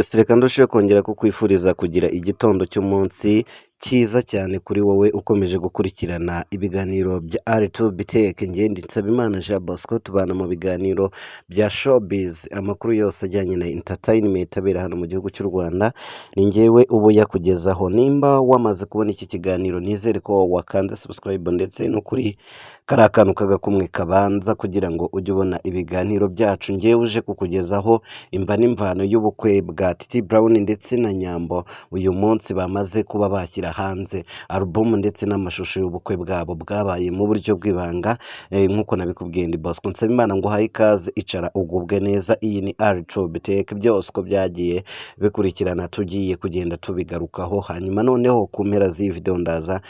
Yes, reka ndusheho kongera kukwifuriza kugira igitondo cy'umunsi cyiza cyane kuri wowe ukomeje gukurikirana ibiganiro bya R2B Tech. Njye ndi Nsabimana Jean Bosco, tubana mu biganiro bya showbiz, amakuru yose ajyanye na entertainment abera hano mu gihugu cy'u Rwanda. Ni njyewe ubu yakugezaho. Nimba wamaze kubona iki kiganiro, nizere ko wakanze subscribe ndetse no kuri kariya kantu k'agakumwe kabanza kugira ngo ujye ubona ibiganiro byacu. Njyewe uje kukugezaho imva n'imvano y'ubukwe bwa Titi Brown ndetse na Nyambo. Uyu munsi bamaze kuba bashyira hanze album ndetse n'amashusho y'ubukwe bwabo bwabaye mu buryo bw'ibanga. Nk'uko nabikubwiye ndi Bosco Nsabimana, ngo haye ikaze, icara ugubwe neza. Iyi ni R2B Tech, byose uko byagiye bikurikirana tugiye kugenda tubigarukaho. Hanyuma noneho ku mpera z'iyi video ndaza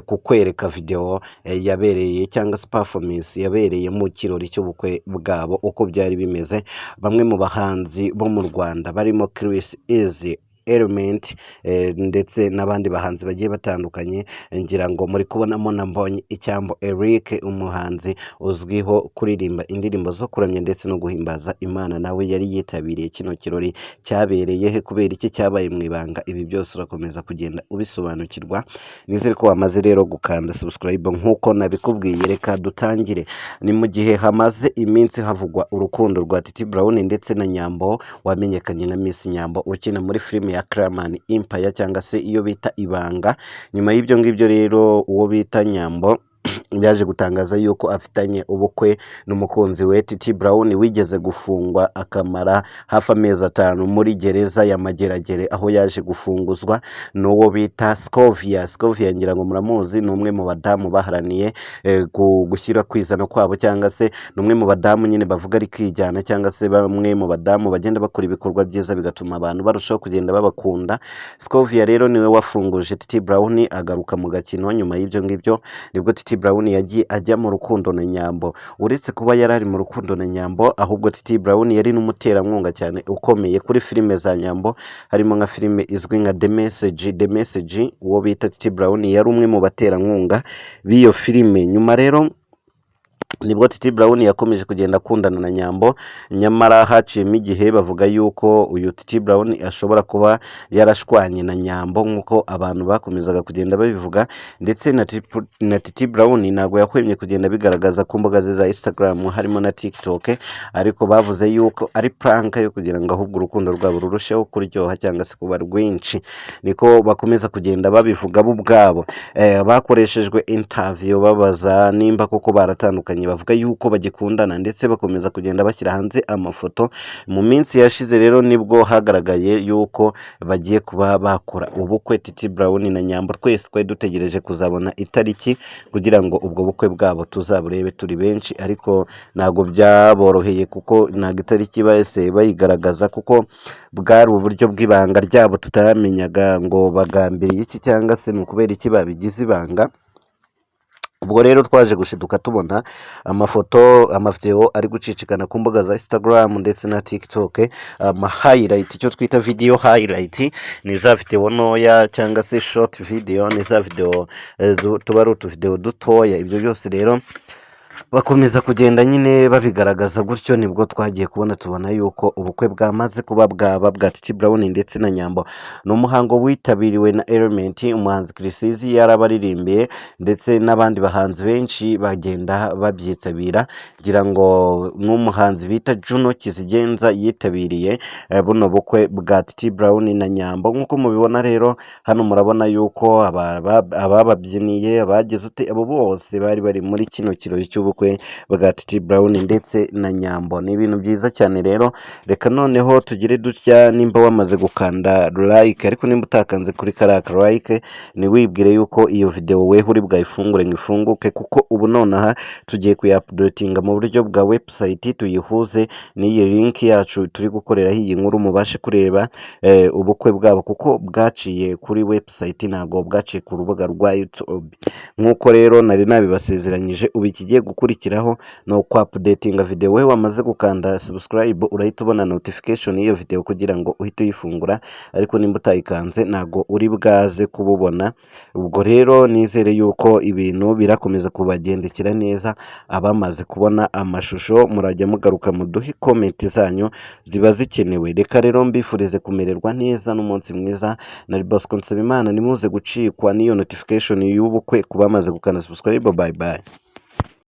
kukwereka video yabereye cyangwa se performance yabereye mu kirori cy'ubukwe bwabo uko byari bimeze. Bamwe mu bahanzi bo mu Rwanda barimo Chris Easy, Element ndetse n'abandi bahanzi bagiye batandukanye. Ngira ngo muri kubonamo na Mbonyi Icyambo Eric, umuhanzi uzwiho kuririmba indirimbo zo kuramya ndetse no guhimbaza Imana, nawe yari yitabiriye kino kirori. Cyabereye he, kubera iki cyabaye mu ibanga? Ibi byose urakomeza kugenda ubisobanukirwa. Nizere ko wamaze rero gukanda subscribe nk'uko nabikubwiye. Reka dutangire. Ni mu gihe hamaze iminsi havugwa urukundo rwa Titi Brown ndetse na Nyambo, wamenyekanye nka Miss Nyambo, ukina muri filime ya Clayman Empire cyangwa se iyo bita Ibanga. Nyuma y'ibyo ngibyo rero, uwo bita Nyambo yaje gutangaza yuko afitanye ubukwe n'umukunzi we Titi Brown wigeze gufungwa akamara hafi amezi 5 muri gereza ya Mageragere, aho yaje gufunguzwa n'uwo bita Scovia. Scovia ngira ngo muramuzi, ni umwe mu badamu baharaniye gushyira kwizana kwabo, cyangwa se ni umwe mu badamu nyine bavuga ari kwijyana, cyangwa se bamwe mu badamu bagenda bakora ibikorwa byiza bigatuma abantu barushaho kugenda babakunda. Scovia rero niwe wafunguje Titi Brown agaruka mu gakino. Nyuma y'ibyo ngibyo nibwo Titi Brown yagiye ajya mu rukundo na Nyambo. Uretse kuba yari ari mu rukundo na Nyambo, ahubwo Titi Brown yari n'umuterankunga cyane ukomeye kuri filime za Nyambo, harimo nka filime izwi nka The Message. The Message, uwo bita Titi Brown yari umwe mu baterankunga b'iyo filime. Nyuma rero nibwo Titi Brown yakomeje kugenda akundana na Nyambo, nyamara haciyemo igihe bavuga yuko uyu Titi Brown ashobora kuba yarashwanye na Nyambo, nk'uko abantu bakomezaga kugenda babivuga. Ndetse na Titi Brown ntabwo yahwemye kugenda bigaragaza ku mbuga ze za Instagram harimo na TikTok, ariko bavuze yuko ari prank yo kugira ngo ahubwo urukundo rwabo rurusheho kuryoha cyangwa se kuba rwinshi. Niko bakomeza kugenda babivuga bo ubwabo. Bakoreshejwe interview babaza nimba koko baratandukanye, bavuga yuko bagikundana, ndetse bakomeza kugenda bashyira hanze amafoto. Mu minsi yashize rero nibwo hagaragaye yuko bagiye kuba bakora ubukwe Titi Brown na Nyambo. Twese twari dutegereje kuzabona itariki kugira ngo ubwo bukwe bwabo tuzaburebe turi benshi, ariko ntabwo byaboroheye kuko ntabwo itariki bahise bayigaragaza, kuko bwari uburyo bw'ibanga ryabo tutamenyaga ngo bagambiriye iki cyangwa se ni ukubera iki babigize ibanga. Ubwo rero twaje gushiduka tubona amafoto, amavideo ari gucicikana ku mbuga za Instagram ndetse na TikTok. Highlight, icyo twita video highlight, ni za video ntoya cyangwa se short video, ni za video tuba ari utuvideo dutoya. Ibyo byose rero bakomeza kugenda nyine babigaragaza gutyo. Nibwo twagiye kubona tubona yuko ubukwe bwamaze kuba bwaba bwa Titi Brown ndetse na Nyambo. Ni umuhango witabiriwe na Element, umuhanzi Chris Easy yarabarimbiye, ndetse n'abandi bahanzi benshi bagenda babyitabira. Ngira ngo n'umuhanzi bita Juno Kizigenza yitabiriye buno bukwe bwa Titi Brown na Nyambo. Nk'uko mubibona rero hano murabona yuko abababyiniye abagize abo bose bari bari muri kino kirori cy'ubukwe bwa Titi Brown ndetse na Nyambo. Ni ibintu byiza cyane rero. Reka noneho tugire dutya, nimba wamaze gukanda like, ariko nimba utakanze kuri kariya like, ni wibwire yuko iyo video we uri bwayifungure ngo ifunguke, kuko ubu nonaha tugiye kuya-updatinga mu buryo bwa website, tuyihuze n'iyi link yacu turi gukoreraho iyi nkuru, mubashe kureba ubukwe bwabo, kuko bwaciye kuri website ntabwo bwaciye ku rubuga rwa YouTube. Nk'uko rero nari nabibasezeranyije, ubu ikigiye gukurikiraho ni ukwapudetinga video. We wamaze gukanda subscribe urahita ubona notification y'iyo video kugira ngo uhite uyifungura, ariko nimba utayikanze ntago uri bwaze kububona. Ubwo rero nizere yuko ibintu birakomeza kubagendekera neza. Abamaze kubona amashusho murajya mugaruka muduhe comment zanyu ziba zikenewe. Reka rero mbifurize kumererwa neza n'umunsi mwiza. Nari Bosco Nsabimana, nimuze gucikwa n'iyo notification y'ubukwe ku bamaze gukanda subscribe. Bye bye.